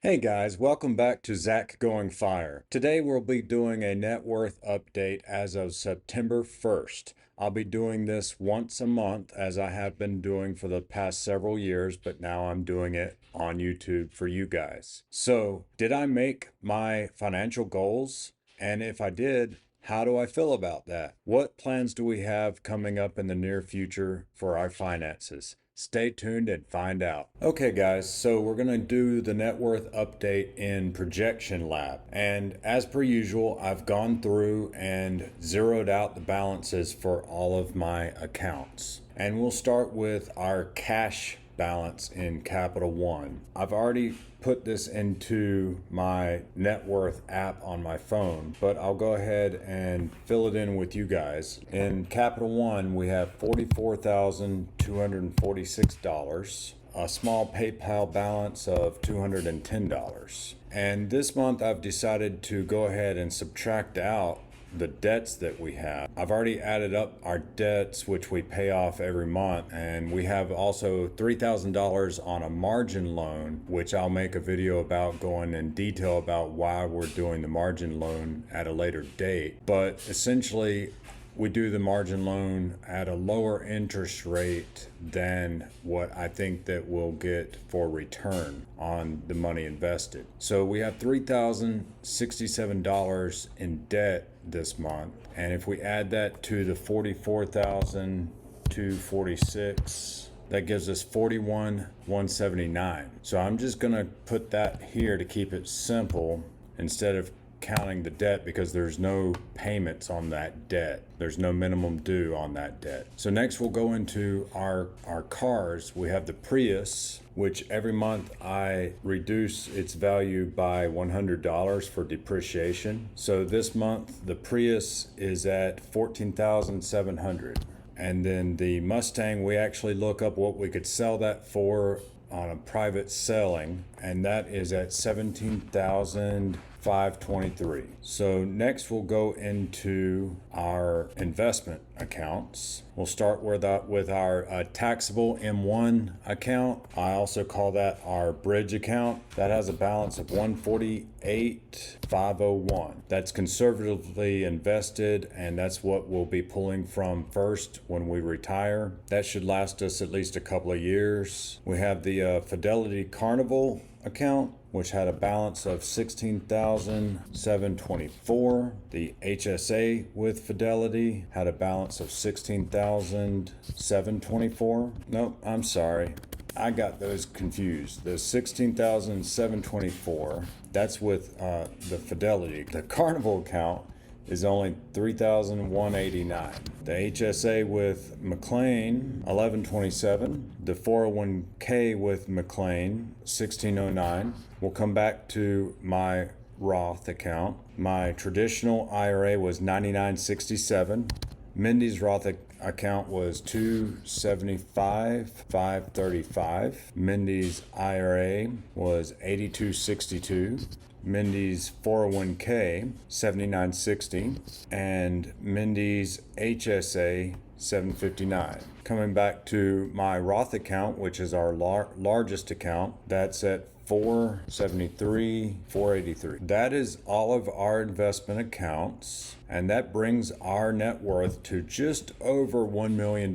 Hey guys, welcome back to Zach Going Fire. Today we'll be doing a net worth update as of September 1st. I'll be doing this once a month as I have been doing for the past several years, but now I'm doing it on YouTube for you guys. So, did I make my financial goals? And if I did, how do I feel about that? What plans do we have coming up in the near future for our finances? Stay tuned and find out. Okay, guys, so we're going to do the net worth update in Projection Lab. And as per usual, I've gone through and zeroed out the balances for all of my accounts. And we'll start with our cash balance in Capital One. I've already put this into my net worth app on my phone, but I'll go ahead and fill it in with you guys. In Capital One, we have $44,246, a small PayPal balance of $210. And this month I've decided to go ahead and subtract out the debts that we have. I've already added up our debts, which we pay off every month, and we have also $3,000 on a margin loan, which I'll make a video about, going in detail about why we're doing the margin loan at a later date. But essentially, we do the margin loan at a lower interest rate than what I think that we'll get for return on the money invested. So we have $3,067 in debt this month. And if we add that to the 44,246, that gives us 41,179. So I'm just gonna put that here to keep it simple instead of counting the debt, because there's no payments on that debt. There's no minimum due on that debt. So next we'll go into our cars. We have the Prius, which every month I reduce its value by $100 for depreciation. So this month the Prius is at $14,700. And then the Mustang, we actually look up what we could sell that for on a private selling, and that is at $17,523. So next we'll go into our investment accounts. We'll start with our taxable M1 account. I also call that our bridge account. That has a balance of $148,501. That's conservatively invested, and that's what we'll be pulling from first when we retire. That should last us at least a couple of years. We have the Fidelity Carnival account, which had a balance of $16,724. The HSA with Fidelity had a balance of $16,724. Nope, I'm sorry. I got those confused. The $16,724, that's with the Fidelity. The Carnival account is only $3,189. The HSA with McLean, $1,127. The 401k with McLean, $1,609. We'll come back to my Roth account. My traditional IRA was $99.67. Mindy's Roth account was $275,535. Mindy's IRA was $82.62. Mindy's 401k $79.60, and Mindy's HSA $759. Coming back to my Roth account, which is our largest account, that's at $473,483. That is all of our investment accounts, and that brings our net worth to just over $1 million.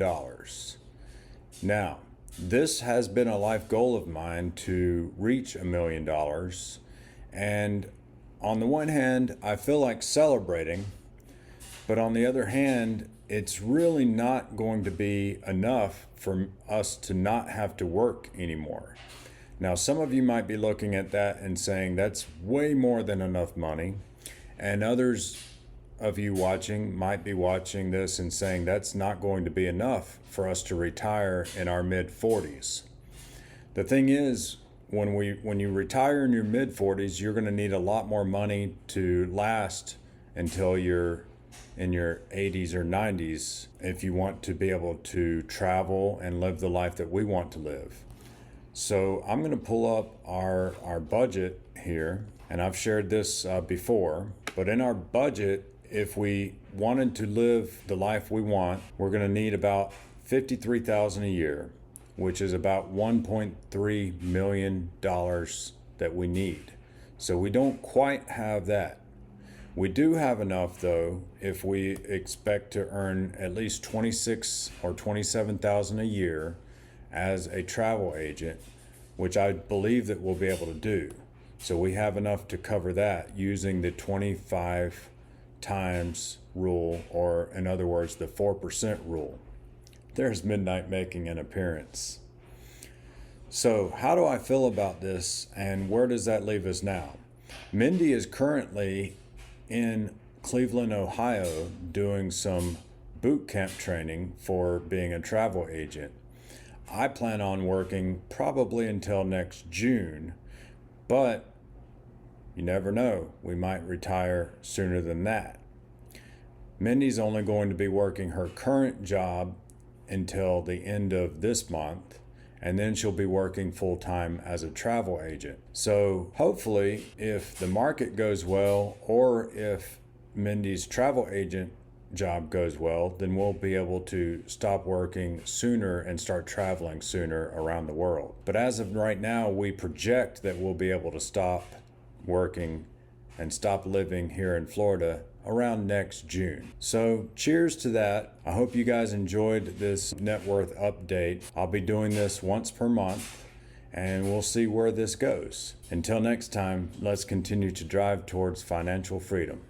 Now, this has been a life goal of mine to reach $1 million. And on the one hand, I feel like celebrating, but on the other hand, it's really not going to be enough for us to not have to work anymore. Now, some of you might be looking at that and saying that's way more than enough money. And others of you watching might be watching this and saying that's not going to be enough for us to retire in our mid-40s. The thing is, when you retire in your mid-40s, you're going to need a lot more money to last until you're in your 80s or 90s if you want to be able to travel and live the life that we want to live. So I'm going to pull up our budget here, and I've shared this before, but in our budget, if we wanted to live the life we want, we're going to need about $53,000 a year, which is about $1.3 million that we need. So we don't quite have that. We do have enough though if we expect to earn at least 26 or 27,000 a year as a travel agent, which I believe that we'll be able to do. So we have enough to cover that using the 25 times rule, or in other words, the 4% rule. There's Midnight making an appearance. So how do I feel about this, and where does that leave us now? Mindy is currently in Cleveland, Ohio, doing some boot camp training for being a travel agent. I plan on working probably until next June, but you never know. We might retire sooner than that. Mindy's only going to be working her current job until the end of this month, and then she'll be working full-time as a travel agent. So hopefully, if the market goes well, or if Mindy's travel agent job goes well, then we'll be able to stop working sooner and start traveling sooner around the world. But as of right now, we project that we'll be able to stop working and stop living here in Florida around next June. So cheers to that. I hope you guys enjoyed this net worth update. I'll be doing this once per month, and we'll see where this goes. Until next time, let's continue to drive towards financial freedom.